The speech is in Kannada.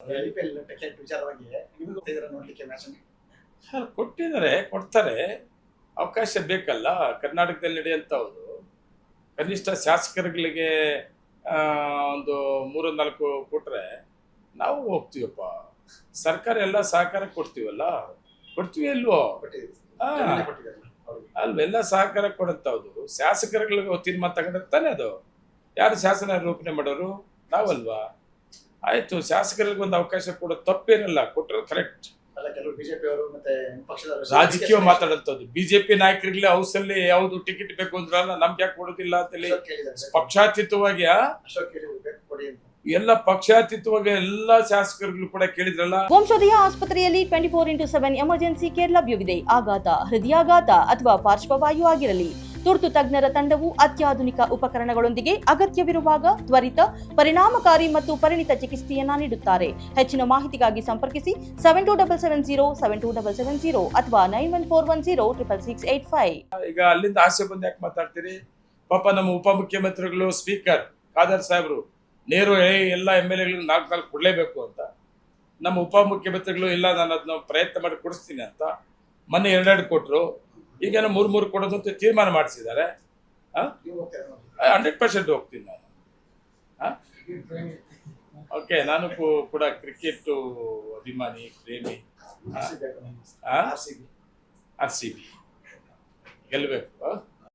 ಐಪಿಎಲ್ ಟಿಕೆಟ್ ವಿಚಾರವಾಗಿ ನಿಮಗೂ ಗೊತ್ತಿದ್ರೆ ನೋಡ್ಲಿಕ್ಕೆ ಮ್ಯಾಚ್ ಕೊಟ್ಟಿದ್ದಾರೆ, ಕೊಡ್ತಾರೆ. ಅವಕಾಶ ಬೇಕಲ್ಲ. ಕರ್ನಾಟಕದಲ್ಲಿ ನಡೆಯುವಂಥದ್ದು ಕನಿಷ್ಠ ಶಾಸಕರುಗಳಿಗೆ ಒಂದು 3-4 ಕೊಟ್ರೆ ನಾವು ಹೋಗ್ತೀವಪ್ಪ. ಸರ್ಕಾರ ಎಲ್ಲ ಸಹಕಾರ ಕೊಡ್ತೀವಲ್ಲ, ಕೊಡ್ತೀವಿ ಇಲ್ವೋ? ಅಲ್ವೆಲ್ಲ ಸಹಕಾರ ಕೊಡಂಥದ್ದು ಶಾಸಕರುಗಳಿಗೆ ತೀರ್ಮಾನ ತಗೊಂಡಿರ್ತಾನೆ. ಅದು ಯಾರು ಶಾಸನ ರೂಪಣೆ ಮಾಡೋರು? ನಾವಲ್ವಾ? ಆಯ್ತು, ಶಾಸಕರಿಗೆ ಒಂದು ಅವಕಾಶ ಕೊಡೋದು ತಪ್ಪೇನಲ್ಲ, ಕೊಟ್ಟರೆ ಕರೆಕ್ಟ್. ಬಿಜೆಪಿ ಅವರು ಮತ್ತೆ ಪಕ್ಷದ ರಾಜಕೀಯ ಮಾತಾಡಂತದ್ದು ಬಿಜೆಪಿ ನಾಯಕರಿಗೆ ಹೌಸಲ್ಲಿ ಯಾವ್ದು ಟಿಕೆಟ್ ಬೇಕು ಅಂದ್ರಲ್ಲ, ನಮ್ಗೆ ಯಾಕೆ ಕೊಡೋದಿಲ್ಲ ಅಂತೇಳಿ ಪಕ್ಷಾತೀತವಾಗಿ ಎಲ್ಲ ಪಕ್ಷಾತೀತವಾಗಿ ಎಲ್ಲ ಶಾಸಕರುಗಳು ಕೂಡ ಕೇಳಿದ್ರಲ್ಲ. ವಂಶೋದಯ ಆಸ್ಪತ್ರೆಯಲ್ಲಿ 24x7 ಎಮರ್ಜೆನ್ಸಿ ಕೇರ್ ಲಭ್ಯವಿದೆ. ಆಘಾತ, ಹೃದಯಾಘಾತ ಅಥವಾ ಪಾರ್ಶ್ವವಾಯು ಆಗಿರಲಿ, ತುರ್ತು ತಜ್ಞರ ತಂಡವು ಅತ್ಯಾಧುನಿಕ ಉಪಕರಣಗಳೊಂದಿಗೆ ಅಗತ್ಯವಿರುವಾಗ ತ್ವರಿತ, ಪರಿಣಾಮಕಾರಿ ಮತ್ತು ಪರಿಣಿತ ಚಿಕಿತ್ಸೆಯನ್ನ ನೀಡುತ್ತಾರೆ. ಹೆಚ್ಚಿನ ಮಾಹಿತಿಗಾಗಿ ಸಂಪರ್ಕಿಸಿ 7270 ಅಥವಾ 9141066685. ಈಗ ಅಲ್ಲಿಂದ ಆಸೆ ಬಂದು ಯಾಕೆ ಮಾತಾಡ್ತೀರಿ? ಪಾಪ ನಮ್ಮ ಉಪಮುಖ್ಯಮಂತ್ರಿಗಳು, ಸ್ಪೀಕರ್ ಖಾದರ್ ಸಾಹೇಬ್ರು ನೇರು ಎಲ್ಲ MLAಗಳಿಗೆ 4 ಕೊಡ್ಲೇಬೇಕು ಅಂತ. ನಮ್ಮ ಉಪಮುಖ್ಯಮಂತ್ರಿಗಳು ಇಲ್ಲ, ನಾನು ಅದನ್ನ ಪ್ರಯತ್ನ ಮಾಡಿ ಕೊಡಿಸ್ತೀನಿ ಅಂತ ಮೊನ್ನೆ 2 ಕೊಟ್ಟರು. ಈಗೇನೋ 3 ಕೊಡೋದು ಅಂತ ತೀರ್ಮಾನ ಮಾಡಿಸಿದ್ದಾರೆ. 100% ಹೋಗ್ತೀನಿ ನಾನು. ಓಕೆ, ನಾನು ಕೂಡ ಕ್ರಿಕೆಟ್ ಅಭಿಮಾನಿ, ಪ್ರೇಮಿ. RCB ಗೆಲ್ಲಬೇಕು.